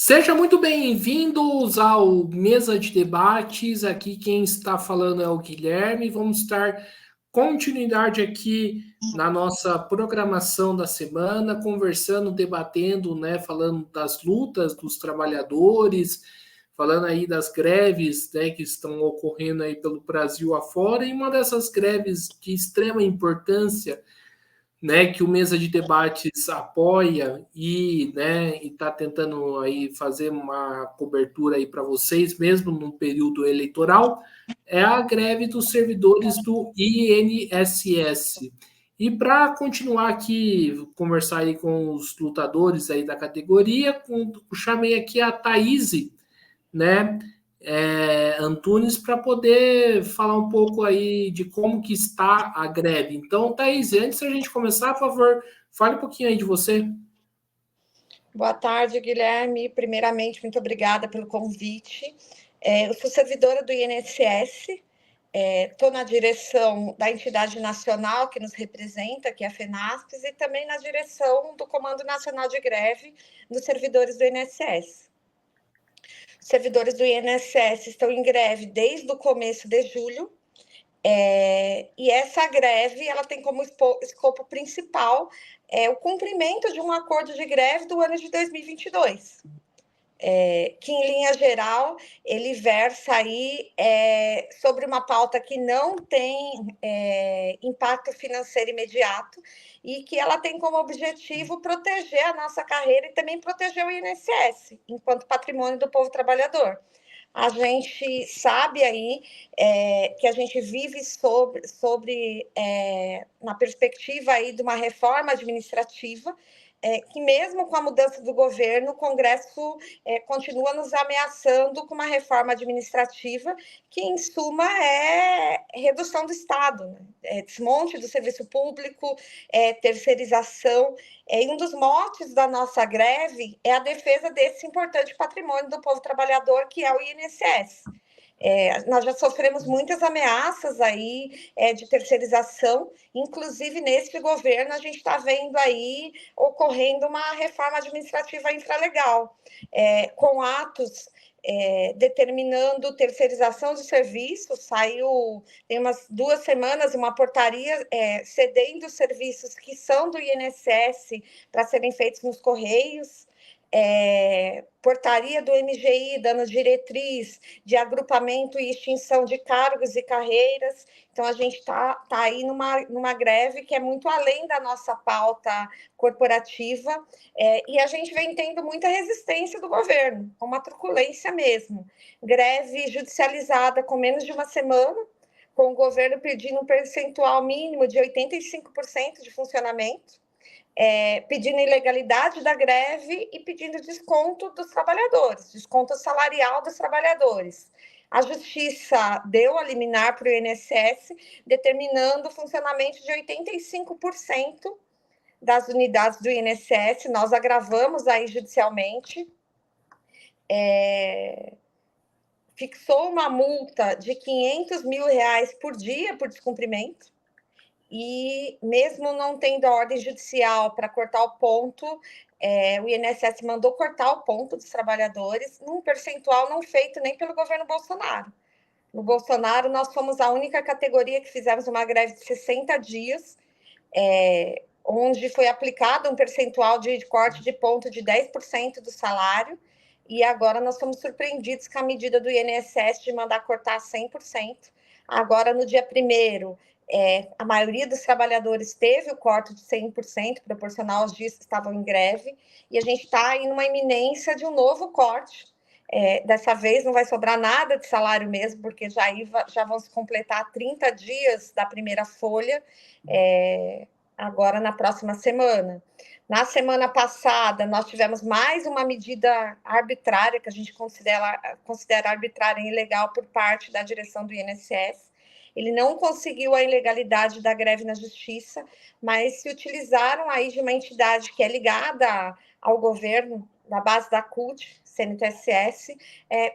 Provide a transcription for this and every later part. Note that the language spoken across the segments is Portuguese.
Sejam muito bem-vindos ao Mesa de Debates. Aqui quem está falando é o Guilherme. Vamos dar continuidade aqui na nossa programação da semana, conversando, debatendo, né, falando das lutas dos trabalhadores, falando aí das greves, né, que estão ocorrendo aí pelo Brasil afora, e uma dessas greves de extrema importância, né, que o Mesa de Debates apoia e, né, está tentando aí fazer uma cobertura aí para vocês, mesmo no período eleitoral, é a greve dos servidores do INSS. E para continuar aqui, conversar aí com os lutadores aí da categoria, chamei aqui a Thaís, né, Antunes, para poder falar um pouco aí de como que está a greve. Então, Thaís, antes da gente começar, por favor, fale um pouquinho aí de você. Boa tarde, Guilherme. Primeiramente, muito obrigada pelo convite. Eu sou servidora do INSS, estou na direção da entidade nacional que nos representa, que é a FENASPES, e também na direção do Comando Nacional de Greve dos servidores do INSS. Os servidores do INSS estão em greve desde o começo de julho, e essa greve ela tem como escopo principal o cumprimento de um acordo de greve do ano de 2022. Que, em linha geral, ele versa aí sobre uma pauta que não tem impacto financeiro imediato e que ela tem como objetivo proteger a nossa carreira e também proteger o INSS, enquanto patrimônio do povo trabalhador. A gente sabe aí que a gente vive na perspectiva aí de uma reforma administrativa, que mesmo com a mudança do governo, o Congresso continua nos ameaçando com uma reforma administrativa que, em suma, é redução do Estado, né? Desmonte do serviço público, terceirização. E um dos motes da nossa greve é a defesa desse importante patrimônio do povo trabalhador, que é o INSS. Nós já sofremos muitas ameaças aí de terceirização, inclusive nesse governo a gente está vendo aí ocorrendo uma reforma administrativa infralegal, com atos determinando terceirização de serviços. Saiu tem umas 2 semanas uma portaria cedendo serviços que são do INSS para serem feitos nos Correios. Portaria do MGI dando diretriz de agrupamento e extinção de cargos e carreiras. Então, a gente tá aí numa greve que é muito além da nossa pauta corporativa, e a gente vem tendo muita resistência do governo, uma truculência mesmo. Greve judicializada com menos de uma semana, com o governo pedindo um percentual mínimo de 85% de funcionamento, pedindo ilegalidade da greve e pedindo desconto dos trabalhadores, desconto salarial dos trabalhadores. A Justiça deu a liminar para o INSS, determinando o funcionamento de 85% das unidades do INSS. Nós agravamos aí judicialmente, fixou uma multa de R$500 mil por dia por descumprimento. E mesmo não tendo a ordem judicial para cortar o ponto, o INSS mandou cortar o ponto dos trabalhadores num percentual não feito nem pelo governo Bolsonaro. No Bolsonaro, nós fomos a única categoria que fizemos uma greve de 60 dias, onde foi aplicado um percentual de corte de ponto de 10% do salário, e agora nós fomos surpreendidos com a medida do INSS de mandar cortar 100%. Agora, no dia 1º, a maioria dos trabalhadores teve o corte de 100%, proporcional aos dias que estavam em greve, e a gente está em uma iminência de um novo corte. Dessa vez não vai sobrar nada de salário mesmo, porque já vão se completar 30 dias da primeira folha, agora na próxima semana. Na semana passada, nós tivemos mais uma medida arbitrária, que a gente considera arbitrária e ilegal por parte da direção do INSS. Ele não conseguiu a ilegalidade da greve na justiça, mas se utilizaram aí de uma entidade que é ligada ao governo, da base da CUT, CNTSS,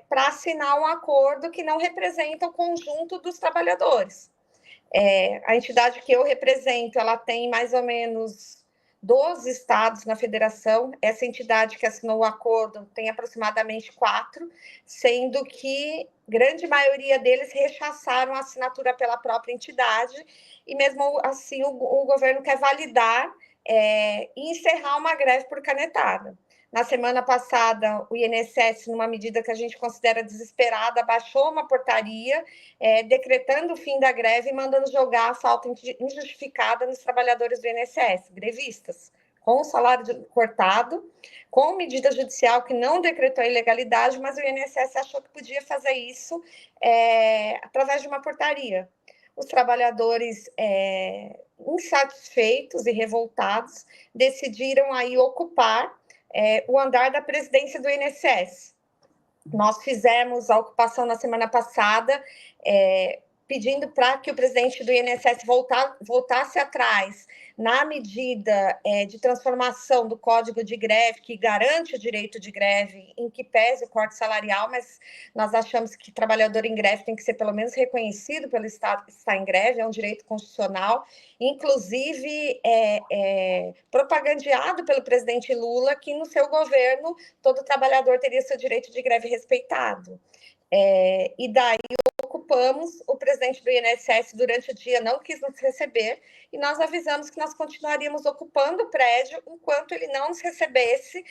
para assinar um acordo que não representa o conjunto dos trabalhadores. A entidade que eu represento, ela tem mais ou menos 12 estados na federação. Essa entidade que assinou o acordo tem aproximadamente 4, sendo que grande maioria deles rechaçaram a assinatura pela própria entidade, e mesmo assim o governo quer validar e encerrar uma greve por canetada. Na semana passada, o INSS, numa medida que a gente considera desesperada, baixou uma portaria decretando o fim da greve e mandando jogar a falta injustificada nos trabalhadores do INSS, grevistas, com o salário cortado, com medida judicial que não decretou a ilegalidade, mas o INSS achou que podia fazer isso através de uma portaria. Os trabalhadores insatisfeitos e revoltados decidiram aí ocupar o andar da presidência do INSS. Nós fizemos a ocupação na semana passada, pedindo para que o presidente do INSS voltasse atrás na medida de transformação do Código de Greve, que garante o direito de greve, em que pese o corte salarial, mas nós achamos que trabalhador em greve tem que ser pelo menos reconhecido pelo Estado que está em greve, é um direito constitucional, inclusive propagandeado pelo presidente Lula, que no seu governo todo trabalhador teria seu direito de greve respeitado. E daí ocupamos, o presidente do INSS durante o dia não quis nos receber, e nós avisamos que nós continuaríamos ocupando o prédio enquanto ele não nos recebesse,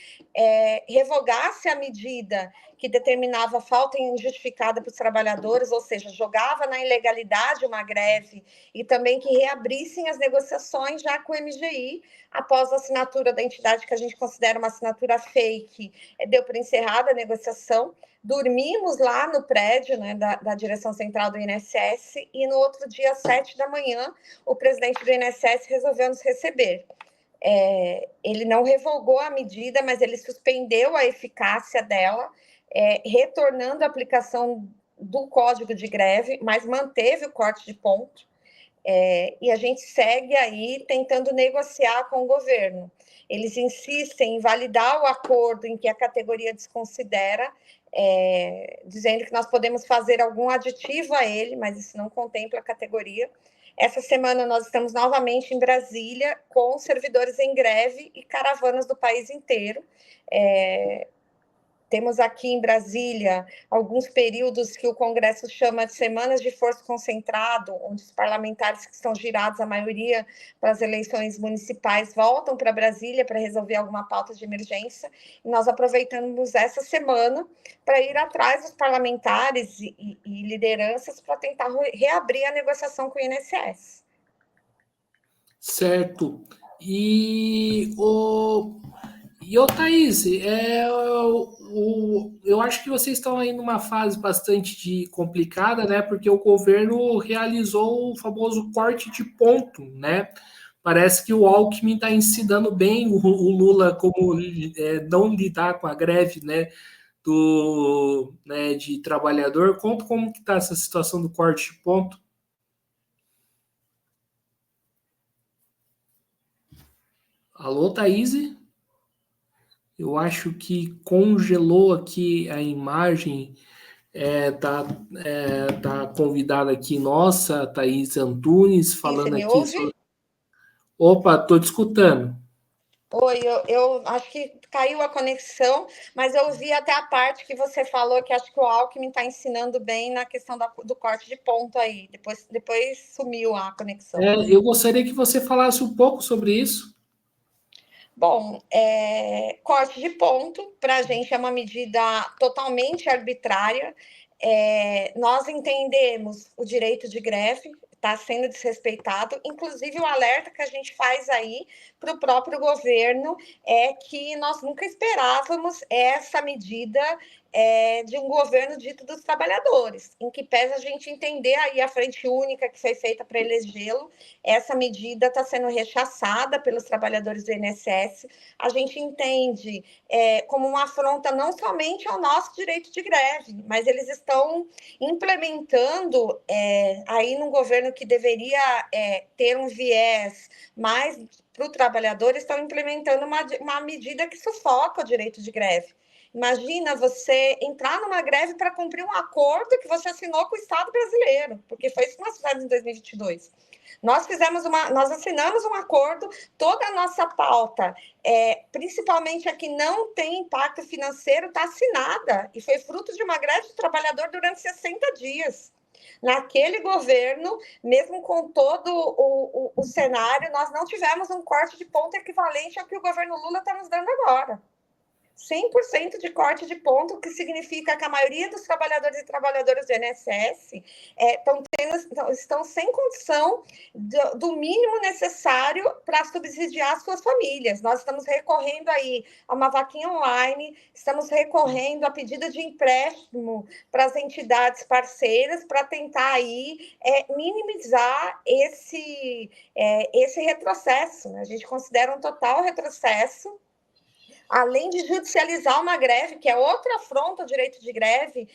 revogasse a medida que determinava a falta injustificada para os trabalhadores, ou seja, jogava na ilegalidade uma greve, e também que reabrissem as negociações já com o MGI, após a assinatura da entidade que a gente considera uma assinatura fake, deu por encerrada a negociação. Dormimos lá no prédio, né, da direção central do INSS, e no outro dia, às 7 da manhã, o presidente do INSS resolveu nos receber. Ele não revogou a medida, mas ele suspendeu a eficácia dela, retornando a aplicação do Código de Greve, mas manteve o corte de ponto. E a gente segue aí tentando negociar com o governo. Eles insistem em validar o acordo em que a categoria desconsidera, dizendo que nós podemos fazer algum aditivo a ele, mas isso não contempla a categoria. Essa semana nós estamos novamente em Brasília com servidores em greve e caravanas do país inteiro. Temos aqui em Brasília alguns períodos que o Congresso chama de semanas de esforço concentrado, onde os parlamentares que estão girados, a maioria, para as eleições municipais, voltam para Brasília para resolver alguma pauta de emergência. E nós aproveitamos essa semana para ir atrás dos parlamentares e lideranças para tentar reabrir a negociação com o INSS. Certo. Thaís, eu acho que vocês estão aí numa fase bastante complicada, né? Porque o governo realizou o famoso corte de ponto, né? Parece que o Alckmin está ensinando bem o Lula como não lidar com a greve, né? De trabalhador. Conta como que está essa situação do corte de ponto. Alô, Thaís? Eu acho que congelou aqui a imagem. Tá convidada aqui nossa, Thaís Antunes, falando aqui. Você me ouve? Opa, estou te escutando. Oi, eu acho que caiu a conexão, mas eu ouvi até a parte que você falou que acho que o Alckmin está ensinando bem na questão do corte de ponto aí. Depois sumiu a conexão. Eu gostaria que você falasse um pouco sobre isso. Bom, corte de ponto, para a gente é uma medida totalmente arbitrária. Nós entendemos o direito de greve, está sendo desrespeitado, inclusive o alerta que a gente faz aí para o próprio governo é que nós nunca esperávamos essa medida de um governo dito dos trabalhadores, em que pese a gente entender aí a frente única que foi feita para elegê-lo, essa medida está sendo rechaçada pelos trabalhadores do INSS, a gente entende como uma afronta não somente ao nosso direito de greve, mas eles estão implementando aí num governo que deveria ter um viés mais para o trabalhador, estão implementando uma medida que sufoca o direito de greve. Imagina você entrar numa greve para cumprir um acordo que você assinou com o Estado brasileiro, porque foi isso que nós fizemos em 2022. Nós assinamos um acordo, toda a nossa pauta, principalmente a que não tem impacto financeiro, está assinada e foi fruto de uma greve de trabalhador durante 60 dias. Naquele governo, mesmo com todo o cenário, nós não tivemos um corte de ponto equivalente ao que o governo Lula está nos dando agora. 100% de corte de ponto, o que significa que a maioria dos trabalhadores e trabalhadoras do INSS estão sem condição do mínimo necessário para subsidiar suas famílias. Nós estamos recorrendo aí a uma vaquinha online, estamos recorrendo a pedido de empréstimo para as entidades parceiras para tentar aí minimizar esse retrocesso, né? A gente considera um total retrocesso. Além de judicializar uma greve, que é outra afronta ao direito de greve,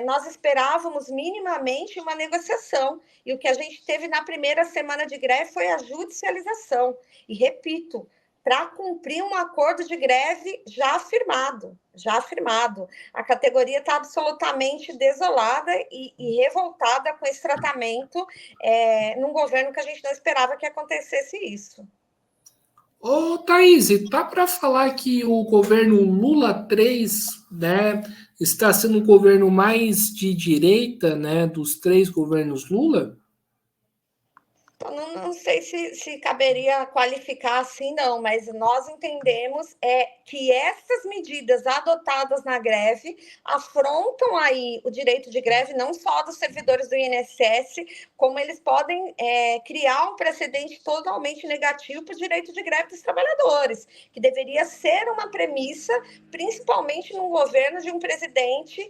nós esperávamos minimamente uma negociação. E o que a gente teve na primeira semana de greve foi a judicialização. E, repito, para cumprir um acordo de greve já afirmado. A categoria está absolutamente desolada e revoltada com esse tratamento num governo que a gente não esperava que acontecesse isso. Ô, Thaís, tá para falar que o governo Lula 3, né, está sendo um governo mais de direita, né, dos 3 governos Lula? Eu não sei se caberia qualificar assim, não, mas nós entendemos que essas medidas adotadas na greve afrontam aí o direito de greve, não só dos servidores do INSS, como eles podem criar um precedente totalmente negativo para o direito de greve dos trabalhadores, que deveria ser uma premissa, principalmente num governo de um presidente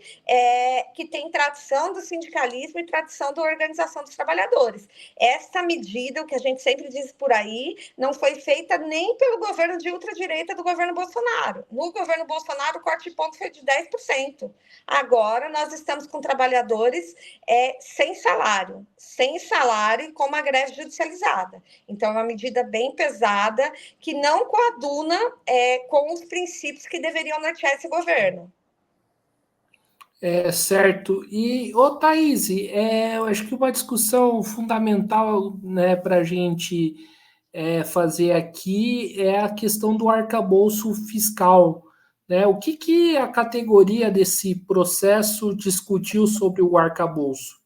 que tem tradição do sindicalismo e tradição da organização dos trabalhadores. Essa medida, o que a gente sempre diz por aí, não foi feita nem pelo governo de ultradireita do governo Bolsonaro. No governo Bolsonaro, o corte de ponto foi de 10%. Agora, nós estamos com trabalhadores sem salário e com uma greve judicializada. Então, é uma medida bem pesada que não coaduna com os princípios que deveriam nortear esse governo. Certo. E, ô Thaís, eu acho que uma discussão fundamental, né, para a gente fazer aqui é a questão do arcabouço fiscal. Né? O que a categoria desse processo discutiu sobre o arcabouço?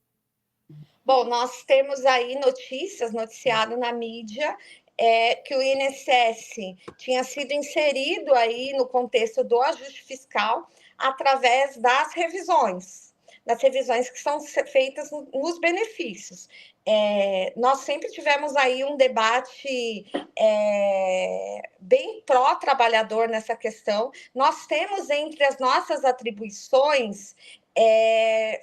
Bom, nós temos aí noticiado na mídia, que o INSS tinha sido inserido aí no contexto do ajuste fiscal através das revisões que são feitas nos benefícios. Nós sempre tivemos aí um debate bem pró-trabalhador nessa questão. Nós temos entre as nossas atribuições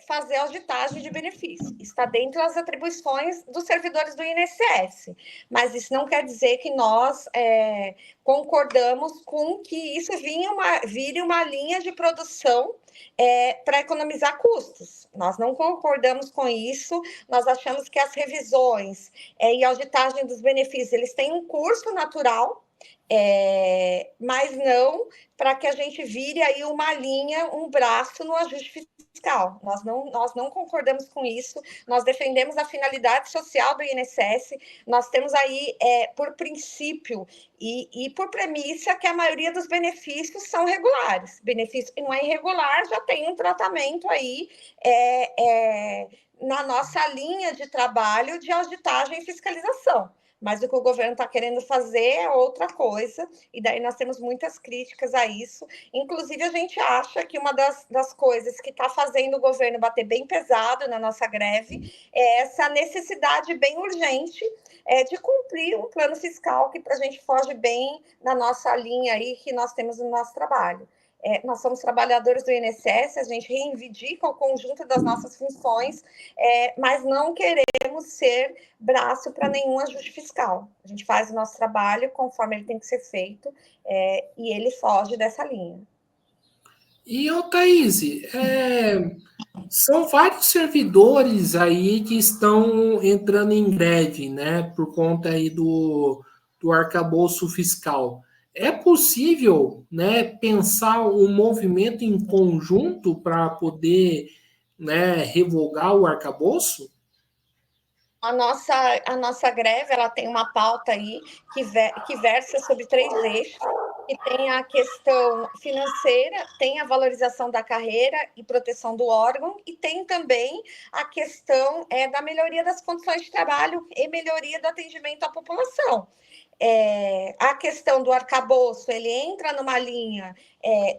fazer auditagem de benefício. Está dentro das atribuições dos servidores do INSS, mas isso não quer dizer que nós concordamos com que isso vire uma linha de produção para economizar custos. Nós não concordamos com isso, nós achamos que as revisões e auditagem dos benefícios, eles têm um curso natural, mas não para que a gente vire aí uma linha, um braço no ajuste fiscal. Nós não concordamos com isso, nós defendemos a finalidade social do INSS, nós temos aí, por princípio e por premissa, que a maioria dos benefícios são regulares. Benefício que não é irregular já tem um tratamento aí na nossa linha de trabalho de auditagem e fiscalização. Mas o que o governo está querendo fazer é outra coisa, e daí nós temos muitas críticas a isso. Inclusive, a gente acha que uma das coisas que está fazendo o governo bater bem pesado na nossa greve é essa necessidade bem urgente de cumprir um plano fiscal que para a gente foge bem na nossa linha aí que nós temos no nosso trabalho. Nós somos trabalhadores do INSS, a gente reivindica o conjunto das nossas funções, mas não queremos ser braço para nenhum ajuste fiscal. A gente faz o nosso trabalho conforme ele tem que ser feito, e ele foge dessa linha. E, Thaís, são vários servidores aí que estão entrando em greve, né, por conta aí do arcabouço fiscal. É possível, né, pensar um movimento em conjunto para poder, né, revogar o arcabouço? A nossa greve, ela tem uma pauta aí que versa sobre 3 eixos, que tem a questão financeira, tem a valorização da carreira e proteção do órgão, e tem também a questão da melhoria das condições de trabalho e melhoria do atendimento à população. A questão do arcabouço, ele entra numa linha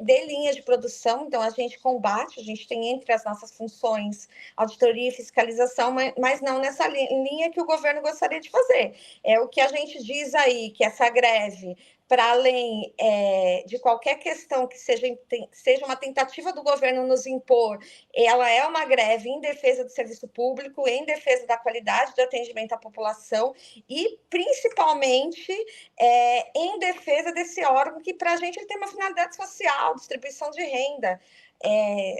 de linha de produção, então a gente combate, a gente tem entre as nossas funções auditoria e fiscalização, mas não nessa linha que o governo gostaria de fazer. É o que a gente diz aí, que essa greve, para além de qualquer questão que seja uma tentativa do governo nos impor, ela é uma greve em defesa do serviço público, em defesa da qualidade do atendimento à população e, principalmente, em defesa desse órgão que, para a gente, ele tem uma finalidade social, distribuição de renda.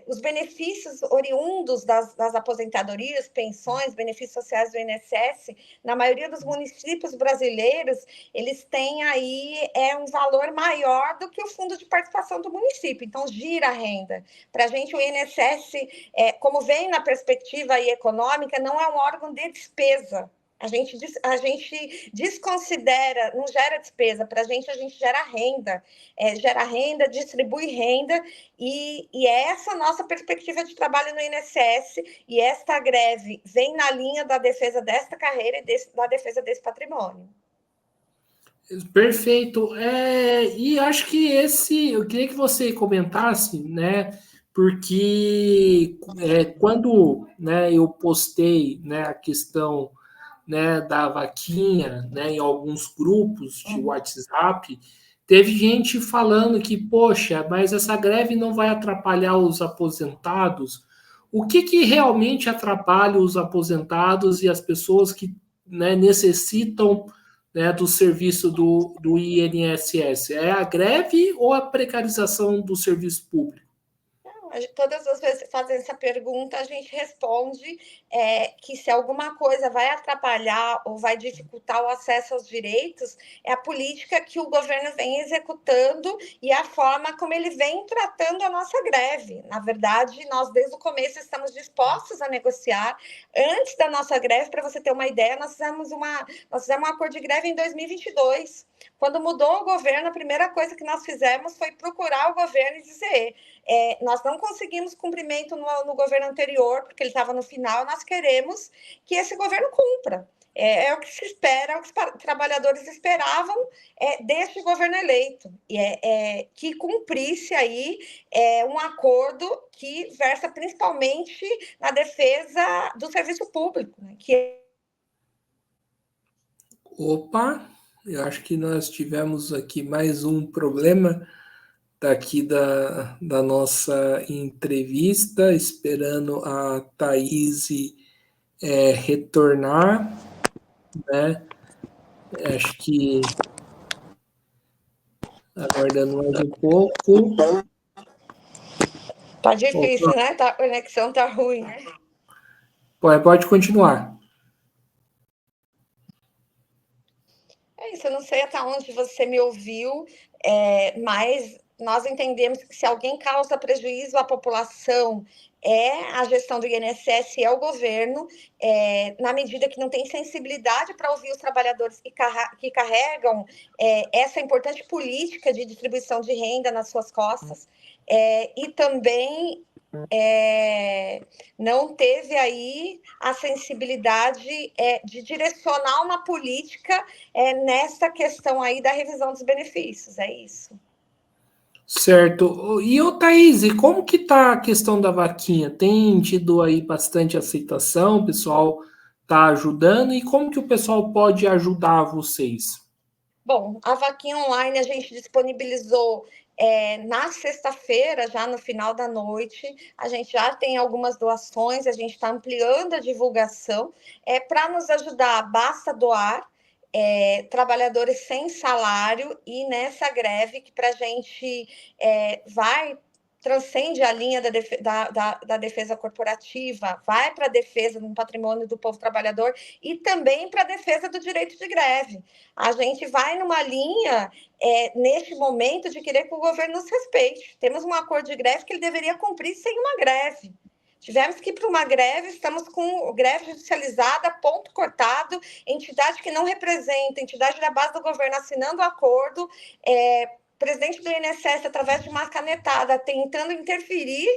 Os benefícios oriundos das aposentadorias, pensões, benefícios sociais do INSS, na maioria dos municípios brasileiros, eles têm aí um valor maior do que o fundo de participação do município, então gira a renda. Para a gente, o INSS, como vem na perspectiva aí econômica, não é um órgão de despesa. A gente desconsidera, não gera despesa, para a gente gera renda, distribui renda, e é essa nossa perspectiva de trabalho no INSS, e esta greve vem na linha da defesa desta carreira e da defesa desse patrimônio. Perfeito. E acho que eu queria que você comentasse, né? Porque quando, né, eu postei, né, a questão, né, da vaquinha, né, em alguns grupos de WhatsApp, teve gente falando que, poxa, mas essa greve não vai atrapalhar os aposentados. O que realmente atrapalha os aposentados e as pessoas que, né, necessitam, né, do serviço do INSS? É a greve ou a precarização do serviço público? Todas as vezes que fazem essa pergunta, a gente responde que se alguma coisa vai atrapalhar ou vai dificultar o acesso aos direitos, é a política que o governo vem executando e a forma como ele vem tratando a nossa greve. Na verdade, nós desde o começo estamos dispostos a negociar. Antes da nossa greve, para você ter uma ideia, nós fizemos um acordo de greve em 2022. Quando mudou o governo, a primeira coisa que nós fizemos foi procurar o governo e dizer: nós não conseguimos cumprimento no governo anterior, porque ele estava no final, nós queremos que esse governo cumpra. É o que se espera, é o que os trabalhadores esperavam deste governo eleito, que cumprisse aí um acordo que versa principalmente na defesa do serviço público, né, Opa, eu acho que nós tivemos aqui mais um problema daqui da nossa entrevista, esperando a Thaís retornar, né? Acho que aguardando mais um pouco. Tá difícil, né? A conexão tá ruim. Pode continuar. É isso, eu não sei até onde você me ouviu, mas nós entendemos que se alguém causa prejuízo à população, a gestão do INSS, é o governo, na medida que não tem sensibilidade para ouvir os trabalhadores que carregam essa importante política de distribuição de renda nas suas costas, e também não teve aí a sensibilidade de direcionar uma política nessa questão aí da revisão dos benefícios, é isso. Certo. E, Thaís, como que tá a questão da vaquinha? Tem tido aí bastante aceitação, o pessoal tá ajudando, e como que o pessoal pode ajudar vocês? Bom, a vaquinha online a gente disponibilizou na sexta-feira, já no final da noite. A gente já tem algumas doações, a gente está ampliando a divulgação. Para nos ajudar, basta doar. Trabalhadores sem salário, e nessa greve que para a gente transcende a linha da defesa corporativa, vai para a defesa do patrimônio do povo trabalhador e também para a defesa do direito de greve. A gente vai numa linha, neste momento, de querer que o governo nos respeite. Temos um acordo de greve que ele deveria cumprir sem uma greve. Tivemos que ir para uma greve, estamos com greve judicializada, ponto cortado, entidade que não representa, entidade da base do governo assinando o acordo, presidente do INSS, através de uma canetada, tentando interferir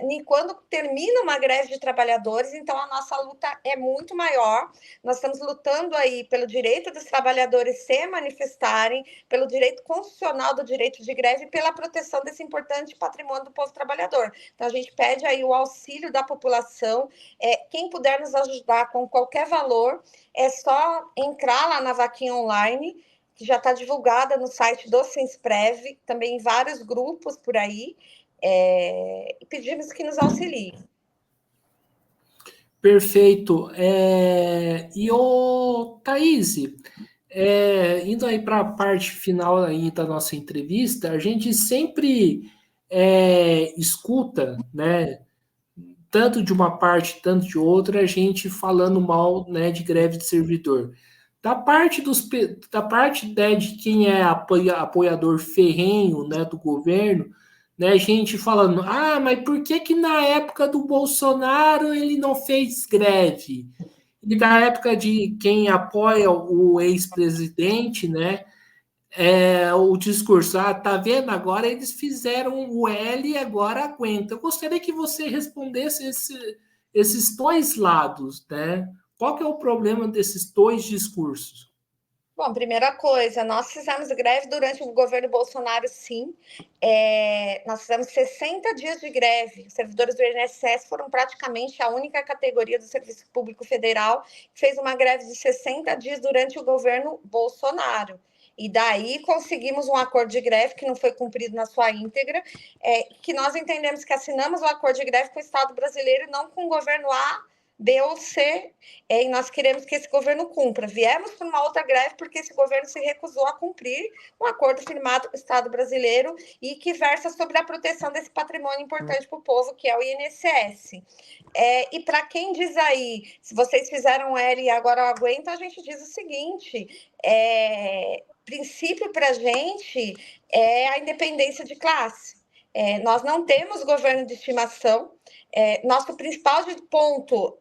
em quando termina uma greve de trabalhadores. Então, a nossa luta é muito maior. Nós estamos lutando aí pelo direito dos trabalhadores se manifestarem, pelo direito constitucional do direito de greve e pela proteção desse importante patrimônio do povo trabalhador. Então, a gente pede aí o auxílio da população. Quem puder nos ajudar com qualquer valor, é só entrar lá na vaquinha online, que já está divulgada no site do Sinsprev, também em vários grupos por aí, e pedimos que nos auxiliem. Perfeito. E o Thaís, indo aí para a parte final aí da nossa entrevista, a gente sempre escuta, né, tanto de uma parte, tanto de outra, a gente falando mal, né, de greve de servidor. Da parte né, de quem é apoiador ferrenho, né, do governo, né, gente falando, mas por que que na época do Bolsonaro ele não fez greve? E da época de quem apoia o ex-presidente, né, o discurso, tá vendo? Agora eles fizeram o L e agora aguenta. Eu gostaria que você respondesse esses dois lados, né? Qual que é o problema desses dois discursos? Bom, primeira coisa, nós fizemos greve durante o governo Bolsonaro, sim. Nós fizemos 60 dias de greve. Os servidores do INSS foram praticamente a única categoria do Serviço Público Federal que fez uma greve de 60 dias durante o governo Bolsonaro. E daí conseguimos um acordo de greve que não foi cumprido na sua íntegra, que nós entendemos que assinamos o acordo de greve com o Estado brasileiro, não com o governo A, B ou C, e nós queremos que esse governo cumpra. Viemos para uma outra greve porque esse governo se recusou a cumprir um acordo firmado com o Estado brasileiro e que versa sobre a proteção desse patrimônio importante para o povo, que é o INSS. E para quem diz aí, se vocês fizeram L e agora eu aguento, a gente diz o seguinte, princípio para a gente é a independência de classe. Nós não temos governo de estimação. Nosso principal ponto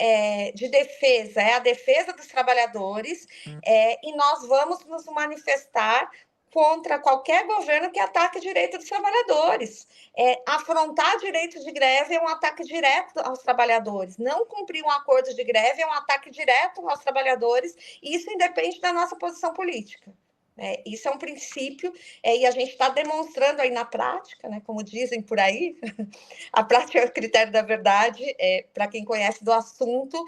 de defesa é a defesa dos trabalhadores, e nós vamos nos manifestar contra qualquer governo que ataque o direito dos trabalhadores. Afrontar direito de greve é um ataque direto aos trabalhadores. Não cumprir um acordo de greve é um ataque direto aos trabalhadores, e isso independe da nossa posição política. Isso é um princípio, e a gente está demonstrando aí na prática, né, como dizem por aí, a prática é o critério da verdade, para quem conhece do assunto,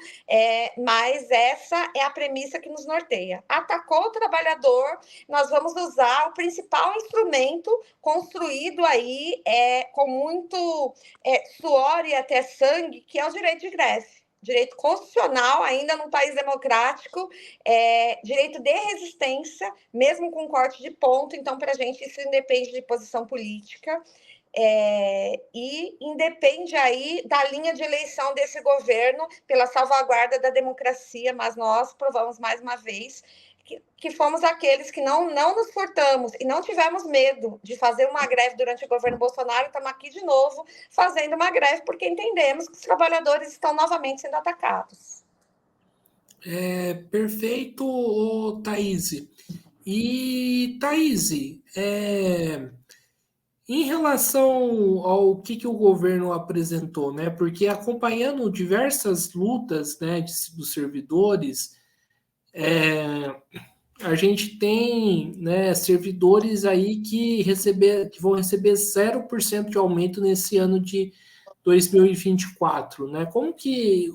mas essa é a premissa que nos norteia. Atacou o trabalhador, nós vamos usar o principal instrumento construído aí com muito suor e até sangue, que é o direito de greve. Direito constitucional, ainda num país democrático, direito de resistência, mesmo com corte de ponto. Então, para a gente, isso independe de posição política, e independe aí da linha de eleição desse governo pela salvaguarda da democracia, mas nós provamos mais uma vez que fomos aqueles que não nos furtamos e não tivemos medo de fazer uma greve durante o governo Bolsonaro. Estamos aqui de novo fazendo uma greve porque entendemos que os trabalhadores estão novamente sendo atacados. Perfeito, Thaís. E, Thaís, em relação ao que o governo apresentou, né? Porque acompanhando diversas lutas, né, dos servidores, a gente tem, né, servidores aí que vão receber 0% de aumento nesse ano de 2024, né? Como que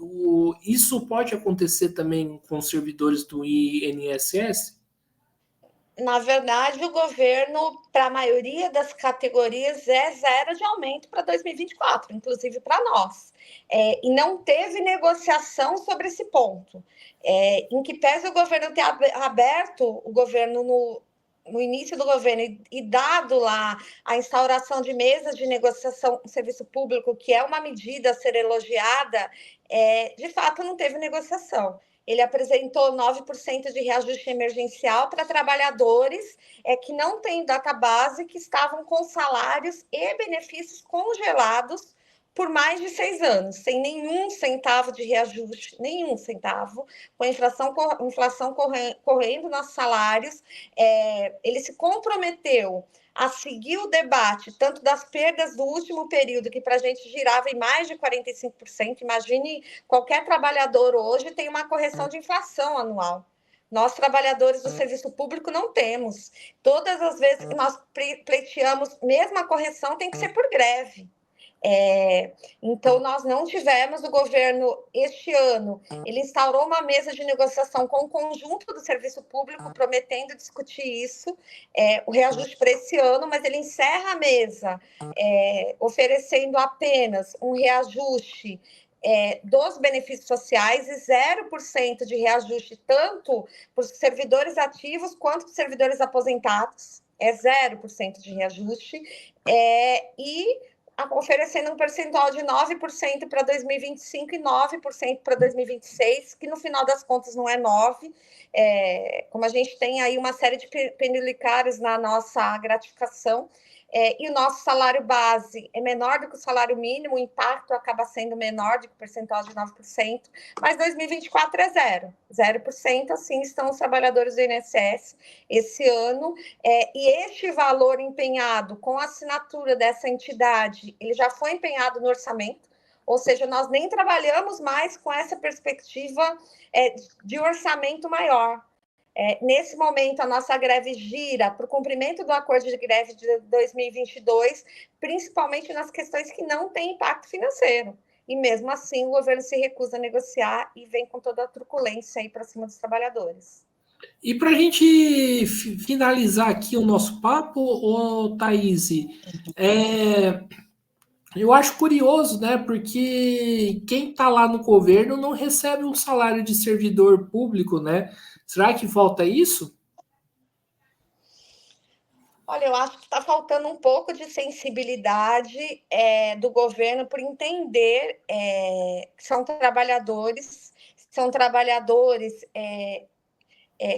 isso pode acontecer também com os servidores do INSS? Na verdade, o governo, para a maioria das categorias, é zero de aumento para 2024, inclusive para nós. E não teve negociação sobre esse ponto. Em que pese o governo ter aberto o governo no início do governo e dado lá a instauração de mesas de negociação com o serviço público, que é uma medida a ser elogiada, de fato não teve negociação. Ele apresentou 9% de reajuste emergencial para trabalhadores que não têm database, que estavam com salários e benefícios congelados por mais de 6 anos, sem nenhum centavo de reajuste, nenhum centavo, com a inflação correndo nossos salários. Ele se comprometeu a seguir o debate, tanto das perdas do último período, que para a gente girava em mais de 45%. Imagine, qualquer trabalhador hoje tem uma correção de inflação anual. Nós, trabalhadores do serviço público, não temos. Todas as vezes que nós pleiteamos, mesmo a correção tem que ser por greve. Então, nós não tivemos. O governo, este ano, ele instaurou uma mesa de negociação com o conjunto do serviço público, prometendo discutir isso, o reajuste para esse ano, mas ele encerra a mesa oferecendo apenas um reajuste dos benefícios sociais e 0% de reajuste, tanto para os servidores ativos quanto para os servidores aposentados. 0% de reajuste. E oferecendo um percentual de 9% para 2025 e 9% para 2026, que no final das contas não é 9%. Como a gente tem aí uma série de penduricários na nossa gratificação, e o nosso salário base é menor do que o salário mínimo, o impacto acaba sendo menor do que o percentual de 9%, mas 2024 é 0%, assim estão os trabalhadores do INSS esse ano, e este valor empenhado com a assinatura dessa entidade, ele já foi empenhado no orçamento, ou seja, nós nem trabalhamos mais com essa perspectiva de orçamento maior. Nesse momento, a nossa greve gira para o cumprimento do acordo de greve de 2022, principalmente nas questões que não têm impacto financeiro. E mesmo assim, o governo se recusa a negociar e vem com toda a truculência aí para cima dos trabalhadores. E para a gente finalizar aqui o nosso papo, Thaís, eu acho curioso, né? Porque quem está lá no governo não recebe um salário de servidor público, né? Será que falta isso? Olha, eu acho que está faltando um pouco de sensibilidade do governo por entender que são trabalhadores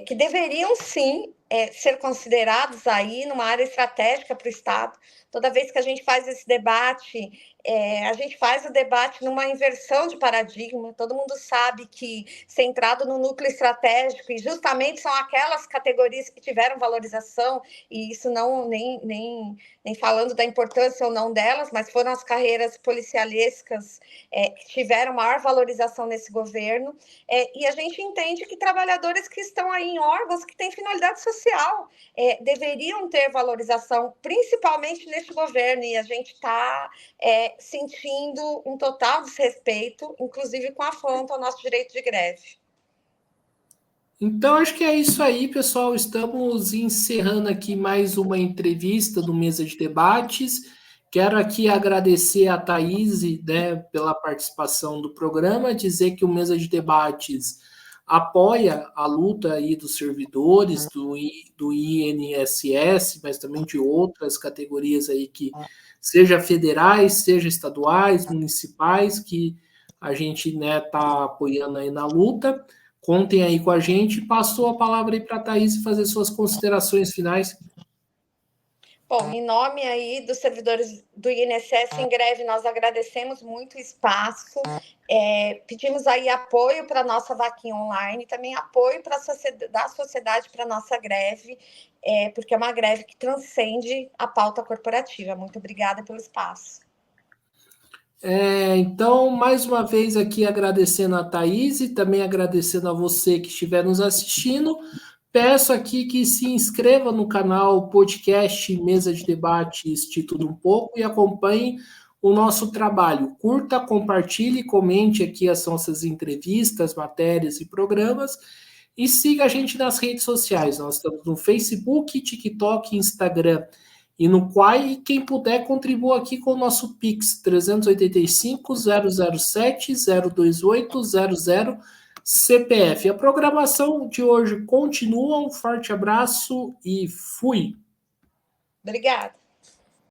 que deveriam sim ser considerados aí numa área estratégica para o Estado. Toda vez que a gente faz esse debate, a gente faz o debate numa inversão de paradigma. Todo mundo sabe que, centrado no núcleo estratégico, e justamente são aquelas categorias que tiveram valorização, e isso não nem falando da importância ou não delas, mas foram as carreiras policialescas que tiveram maior valorização nesse governo. E a gente entende que trabalhadores que estão aí em órgãos que têm finalidade social deveriam ter valorização, principalmente neste governo, e a gente está sentindo um total desrespeito, inclusive com afronta ao nosso direito de greve. Então, acho que é isso aí, pessoal. Estamos encerrando aqui mais uma entrevista do Mesa de Debates. Quero aqui agradecer a Thaís, né, pela participação do programa, dizer que o Mesa de Debates apoia a luta aí dos servidores do INSS, mas também de outras categorias aí que seja federais, seja estaduais, municipais, que a gente, né, tá apoiando aí na luta. Contem aí com a gente. Passou a palavra aí para a Thaís fazer suas considerações finais. Bom, em nome aí dos servidores do INSS em greve, nós agradecemos muito o espaço, pedimos aí apoio para a nossa vaquinha online, também apoio da sociedade para a nossa greve, porque é uma greve que transcende a pauta corporativa. Muito obrigada pelo espaço. Então, mais uma vez aqui agradecendo a Thaís e também agradecendo a você que estiver nos assistindo. Peço aqui que se inscreva no canal podcast Mesa de Debates Título Um Pouco e acompanhe o nosso trabalho. Curta, compartilhe, comente aqui as nossas entrevistas, matérias e programas e siga a gente nas redes sociais. Nós estamos no Facebook, TikTok, Instagram e no Quai. E quem puder, contribua aqui com o nosso Pix 385-007-028-00 CPF. A programação de hoje continua. Um forte abraço e fui! Obrigada.